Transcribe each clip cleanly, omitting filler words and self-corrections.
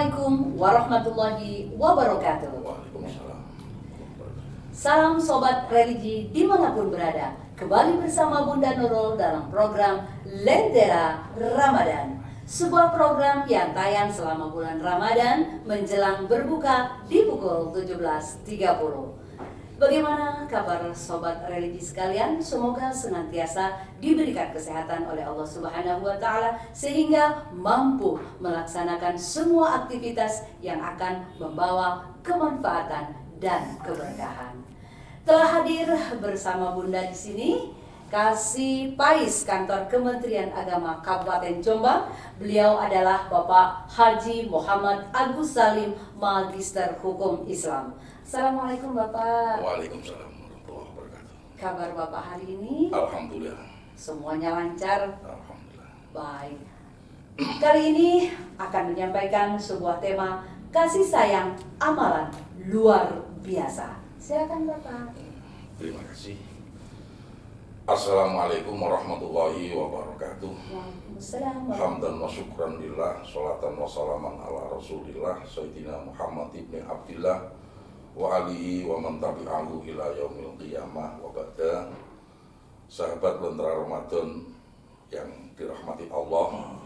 Assalamualaikum warahmatullahi wabarakatuh. Waalaikumsalam. Salam Sobat Religi dimanapun berada. Kembali bersama Bunda Nurul dalam program Lentera Ramadan. Sebuah program yang tayang selama bulan Ramadan menjelang berbuka di pukul 17.30. Bagaimana kabar Sobat Religi sekalian? Semoga senantiasa diberikan kesehatan oleh Allah Subhanahu wa Ta'ala sehingga mampu melaksanakan semua aktivitas yang akan membawa kemanfaatan dan keberkahan. Telah hadir bersama Bunda di sini Kasih Pais Kantor Kementerian Agama Kabupaten Jombang. Beliau adalah Bapak Haji Muhammad Agus Salim, Magister Hukum Islam. Assalamualaikum Bapak. Waalaikumsalam warahmatullahi wabarakatuh. Kabar Bapak hari ini? Alhamdulillah. Semuanya lancar? Alhamdulillah. Baik. Kali ini akan menyampaikan sebuah tema kasih sayang amalan luar biasa. Silakan Bapak. Terima kasih. Assalamualaikum warahmatullahi wabarakatuh. Waalaikumsalam. Hamdan wa syukran lillah, sholatan wa salaman ala rasulillah Sayyidina Muhammad ibn Abdillah wa alihi wa man tabi'ahu ila yaumil qiyamah wa ba'da. Sahabat Lentera Ramadan yang dirahmati Allah,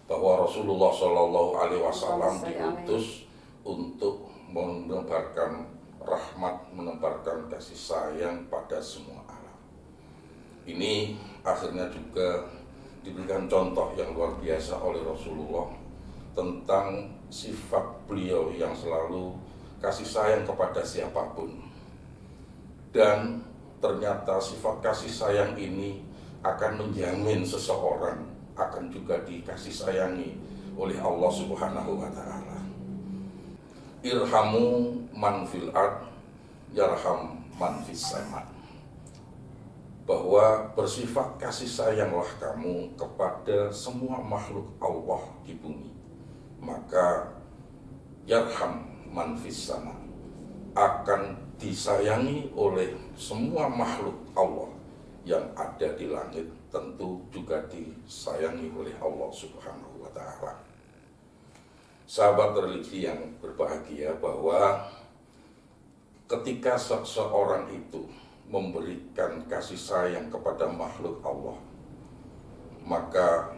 bahwa Rasulullah Shallallahu Alaihi Wasallam diutus untuk menebarkan rahmat, menebarkan kasih sayang pada semua alam. Ini akhirnya juga diberikan contoh yang luar biasa oleh Rasulullah tentang sifat beliau yang selalu kasih sayang kepada siapapun. Dan ternyata sifat kasih sayang ini akan menjamin seseorang akan juga dikasih sayangi oleh Allah Subhanahu wa Ta'ala. Irhamu man fil ard yarham man fis sama. Bahwa bersifat kasih sayanglah kamu kepada semua makhluk Allah di bumi, maka yarham man fis sama, akan disayangi oleh semua makhluk Allah yang ada di langit, tentu juga disayangi oleh Allah Subhanahu wa Ta'ala. Sahabat religi yang berbahagia, bahwa ketika seseorang itu memberikan kasih sayang kepada makhluk Allah, maka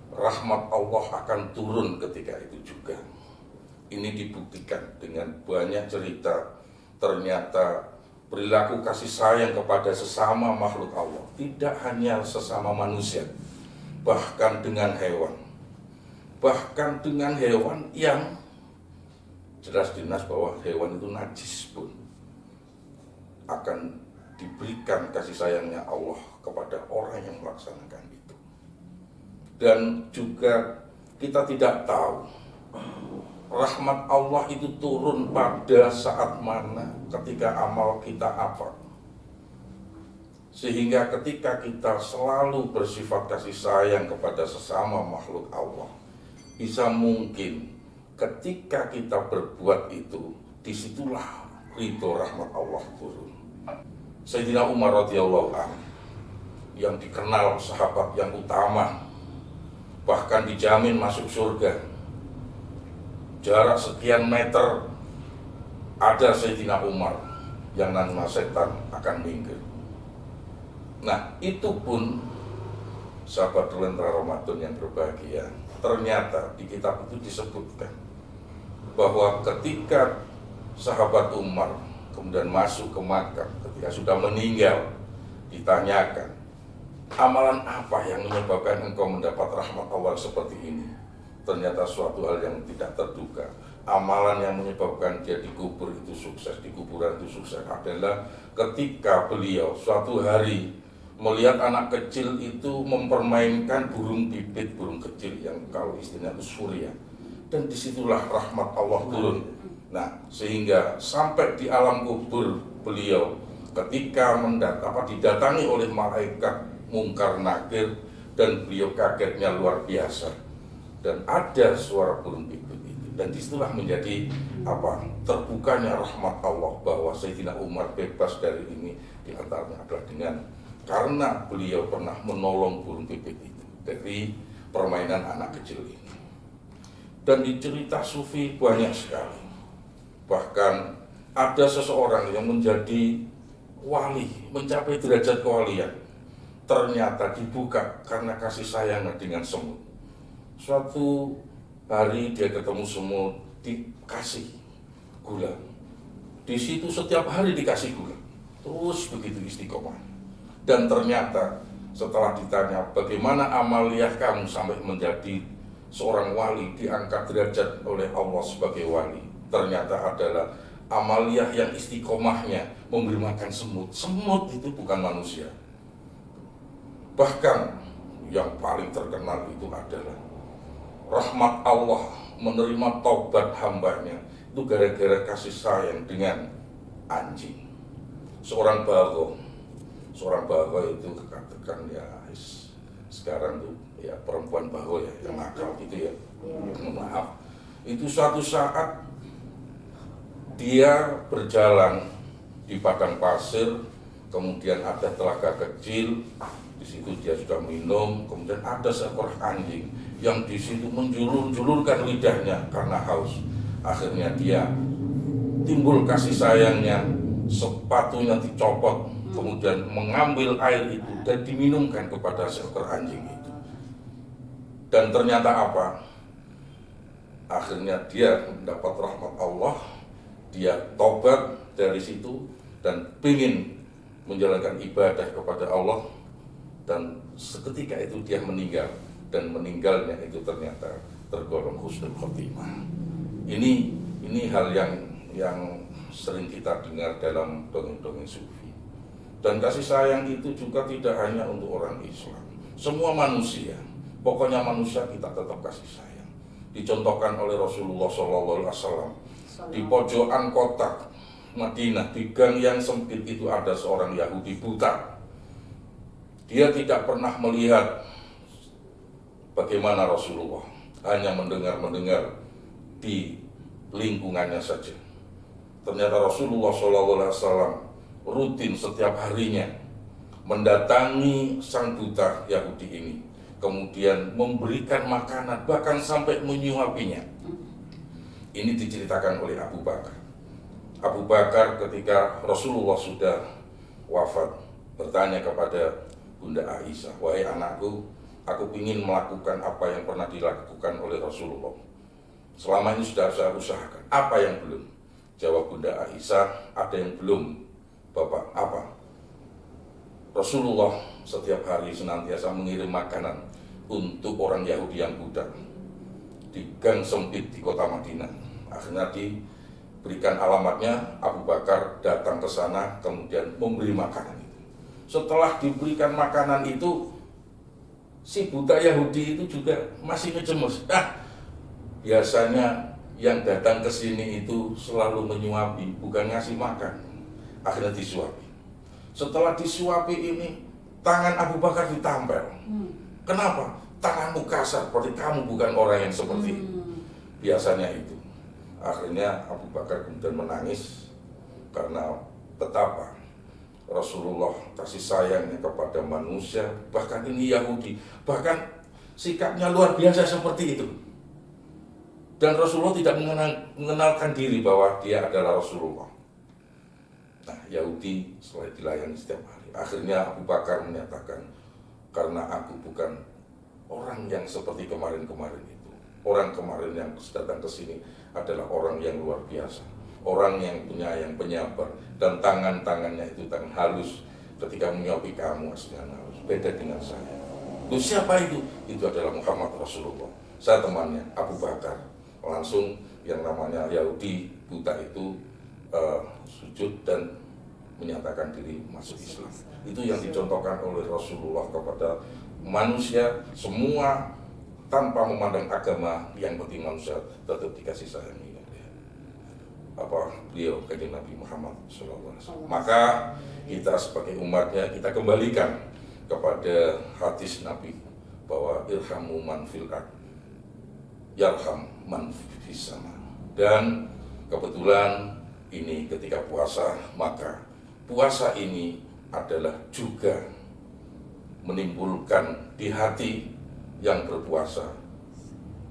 rahmat Allah akan turun ketika itu juga. Ini dibuktikan dengan banyak cerita. Ternyata perilaku kasih sayang kepada sesama makhluk Allah, tidak hanya sesama manusia, bahkan dengan hewan. Bahkan dengan hewan yang jelas bahwa hewan itu najis pun akan diberikan kasih sayangnya Allah kepada orang yang melaksanakan itu. Dan juga kita tidak tahu rahmat Allah itu turun pada saat mana, ketika amal kita apa. Sehingga ketika kita selalu bersifat kasih sayang kepada sesama makhluk Allah, bisa mungkin ketika kita berbuat itu, disitulah ridho rahmat Allah turun. Sayyidina Umar radhiyallahu anhu yang dikenal sahabat yang utama, bahkan dijamin masuk surga. Jarak sekian meter ada Sayyidina Umar yang namanya setan akan minggir. Nah, itu pun sahabat Lentera Ramadan yang berbahagia, ternyata di kitab itu disebutkan bahwa ketika sahabat Umar kemudian masuk ke makam, ketika sudah meninggal, ditanyakan, amalan apa yang menyebabkan engkau mendapat rahmat Allah seperti ini? Ternyata suatu hal yang tidak terduga. Amalan yang menyebabkan dia dikubur itu sukses, di kuburan itu sukses adalah ketika beliau suatu hari melihat anak kecil itu mempermainkan burung pipit, burung kecil yang kalau istilahnya itu surya. Dan disitulah rahmat Allah turun. Nah, sehingga sampai di alam kubur beliau ketika didatangi oleh malaikat Mungkar Nakir, dan beliau kagetnya luar biasa. Dan ada suara burung pipit itu, dan disitulah menjadi terbukanya rahmat Allah, bahwa Sayyidina Umar bebas dari ini, diantaranya adalah karena beliau pernah menolong burung pipit itu dari permainan anak kecil ini. Dan di cerita sufi banyak sekali. Bahkan ada seseorang yang menjadi wali, mencapai derajat kewalian, ternyata dibuka karena kasih sayangnya dengan semut. Suatu hari dia ketemu semut, dikasih gula. Di situ setiap hari dikasih gula, terus begitu istiqomah. Dan ternyata setelah ditanya bagaimana amaliyah kamu sampai menjadi seorang wali, diangkat derajat oleh Allah sebagai wali, ternyata adalah amaliyah yang istiqomahnya memberi makan semut. Semut itu bukan manusia. Bahkan yang paling terkenal itu adalah rahmat Allah menerima taubat hambanya itu gara-gara kasih sayang dengan anjing. Seorang bago itu katakan ya sekarang tuh ya perempuan bago ya yang nakal gitu ya. Maaf. Itu suatu saat dia berjalan di padang pasir, kemudian ada telaga kecil, di situ dia sudah minum, kemudian ada seekor anjing yang di situ menjulur-julurkan lidahnya karena haus. Akhirnya dia timbul kasih sayangnya, sepatunya dicopot, kemudian mengambil air itu dan diminumkan kepada seekor anjing itu. Dan ternyata apa? Akhirnya dia mendapat rahmat Allah, dia tobat dari situ dan ingin menjalankan ibadah kepada Allah, dan seketika itu dia meninggal, dan meninggalnya itu ternyata tergolong husnul khotimah. Ini hal yang sering kita dengar dalam dongeng-dongeng sufi. Dan kasih sayang itu juga tidak hanya untuk orang Islam, semua manusia. Pokoknya manusia kita tetap kasih sayang. Dicontohkan oleh Rasulullah SAW. Di pojokan kota Madinah, di gang yang sempit itu ada seorang Yahudi buta. Dia tidak pernah melihat bagaimana Rasulullah, hanya mendengar di lingkungannya saja. Ternyata Rasulullah SAW rutin setiap harinya mendatangi sang buta Yahudi ini, kemudian memberikan makanan, bahkan sampai menyuapinya. Ini diceritakan oleh Abu Bakar. Abu Bakar ketika Rasulullah sudah wafat bertanya kepada Bunda Aisyah, wahai anakku, aku ingin melakukan apa yang pernah dilakukan oleh Rasulullah. Selama ini sudah saya usahakan, apa yang belum? Jawab Bunda Aisyah, ada yang belum, Bapak. Apa? Rasulullah setiap hari senantiasa mengirim makanan untuk orang Yahudi yang buta di gang sempit di kota Madinah. Akhirnya diberikan alamatnya, Abu Bakar datang ke sana, kemudian memberi makanan itu. Setelah diberikan makanan itu, si buta Yahudi itu juga masih ngecemes. Biasanya yang datang ke sini itu selalu menyuapi, bukan ngasih makan. Akhirnya disuapi. Setelah disuapi ini, tangan Abu Bakar ditampel. Kenapa? Tanganmu kasar, seperti kamu bukan orang yang seperti itu. Biasanya itu. Akhirnya Abu Bakar kemudian menangis karena betapa Rasulullah kasih sayangnya kepada manusia, bahkan ini Yahudi, bahkan sikapnya luar biasa seperti itu. Dan Rasulullah tidak mengenalkan diri bahwa dia adalah Rasulullah. Nah, Yahudi setelah dilayani setiap hari, akhirnya Abu Bakar menyatakan, karena aku bukan orang yang seperti kemarin-kemarin itu. Orang kemarin yang datang ke sini adalah orang yang luar biasa, orang yang penyayang, penyabar, dan tangannya itu tangan halus ketika menyuapi kamu, aslinya halus. Beda dengan saya. Lalu siapa itu? Itu adalah Muhammad Rasulullah. Saya temannya Abu Bakar. Langsung yang namanya Yahudi buta itu sujud dan menyatakan diri masuk Islam. Itu yang dicontohkan oleh Rasulullah kepada manusia semua, tanpa memandang agama, yang penting manusia tetap dikasih sayang. Beliau kanjeng Nabi Muhammad SAW. Maka kita sebagai umatnya, kita kembalikan kepada hadis Nabi bahwa irhamu man fil ard yarham man fis sama. Dan kebetulan ini ketika puasa, maka puasa ini adalah juga menimbulkan di hati yang berpuasa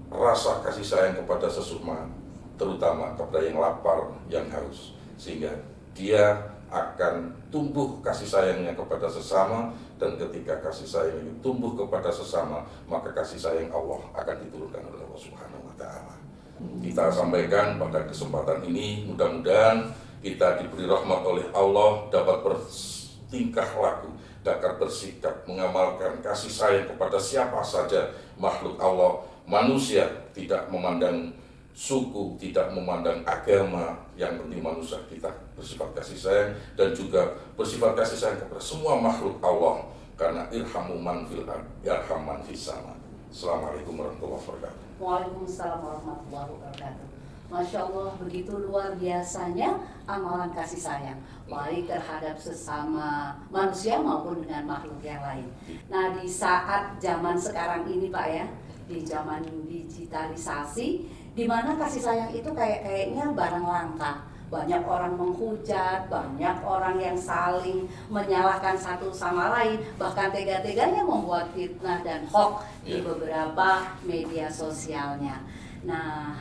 rasa kasih sayang kepada sesama, terutama kepada yang lapar, yang haus, sehingga dia akan tumbuh kasih sayangnya kepada sesama, dan ketika kasih sayang ini tumbuh kepada sesama, maka kasih sayang Allah akan diturunkan oleh Allah Subhanahu wa Ta'ala. Kita sampaikan pada kesempatan ini, mudah-mudahan kita diberi rahmat oleh Allah, dapat bertingkah laku, dapat bersikap mengamalkan kasih sayang kepada siapa saja makhluk Allah, manusia, tidak memandang suku, tidak memandang agama, yang penting manusia kita bersifat kasih sayang, dan juga bersifat kasih sayang kepada semua makhluk Allah, karena irhamu man fil ard yarham man fis sama. Assalamualaikum warahmatullahi wabarakatuh. Waalaikumsalam warahmatullahi wabarakatuh. Masya Allah, begitu luar biasanya amalan kasih sayang, baik terhadap sesama manusia maupun dengan makhluk yang lain. Nah, di saat zaman sekarang ini Pak ya, di zaman digitalisasi, di mana kasih sayang itu kayaknya barang langka. Banyak orang menghujat, banyak orang yang saling menyalahkan satu sama lain, bahkan tega-teganya membuat fitnah dan hoax di beberapa media sosialnya. Nah,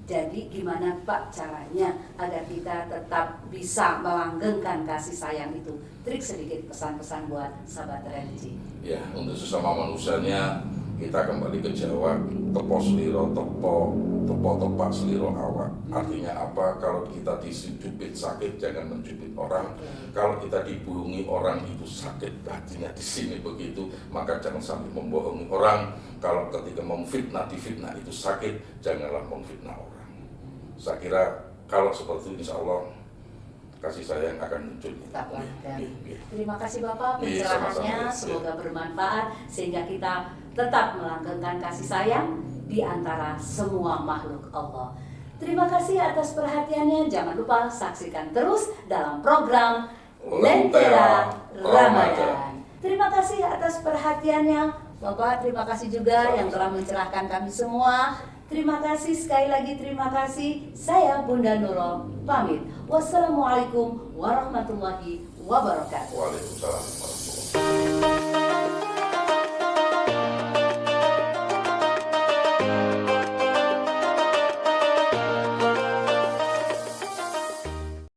jadi gimana Pak caranya agar kita tetap bisa melanggengkan kasih sayang itu? Trik sedikit, pesan-pesan buat sahabat religi. Ya, untuk sesama manusianya, kita kembali ke Jawa, tepo seliro, tepo tepak seliro awak. Artinya apa? Kalau kita dicubit sakit, jangan mencubit orang. Kalau kita dibohongi orang itu sakit, artinya di sini begitu. Maka jangan sampai membohongi orang. Kalau ketika memfitnah, difitnah itu sakit, janganlah memfitnah orang. Saya kira kalau seperti itu, insya Allah kasih sayang akan muncul. Tetap langgeng. Terima kasih Bapak pencerahannya, semoga bermanfaat sehingga kita tetap melanggengkan kasih sayang di antara semua makhluk Allah. Terima kasih atas perhatiannya. Jangan lupa saksikan terus dalam program Lentera Ramadan. Terima kasih atas perhatiannya Bapak. Terima kasih juga yang telah mencerahkan kami semua. Terima kasih, sekali lagi terima kasih. Saya Bunda Nurul pamit. Wassalamualaikum warahmatullahi wabarakatuh. Waalaikumsalam.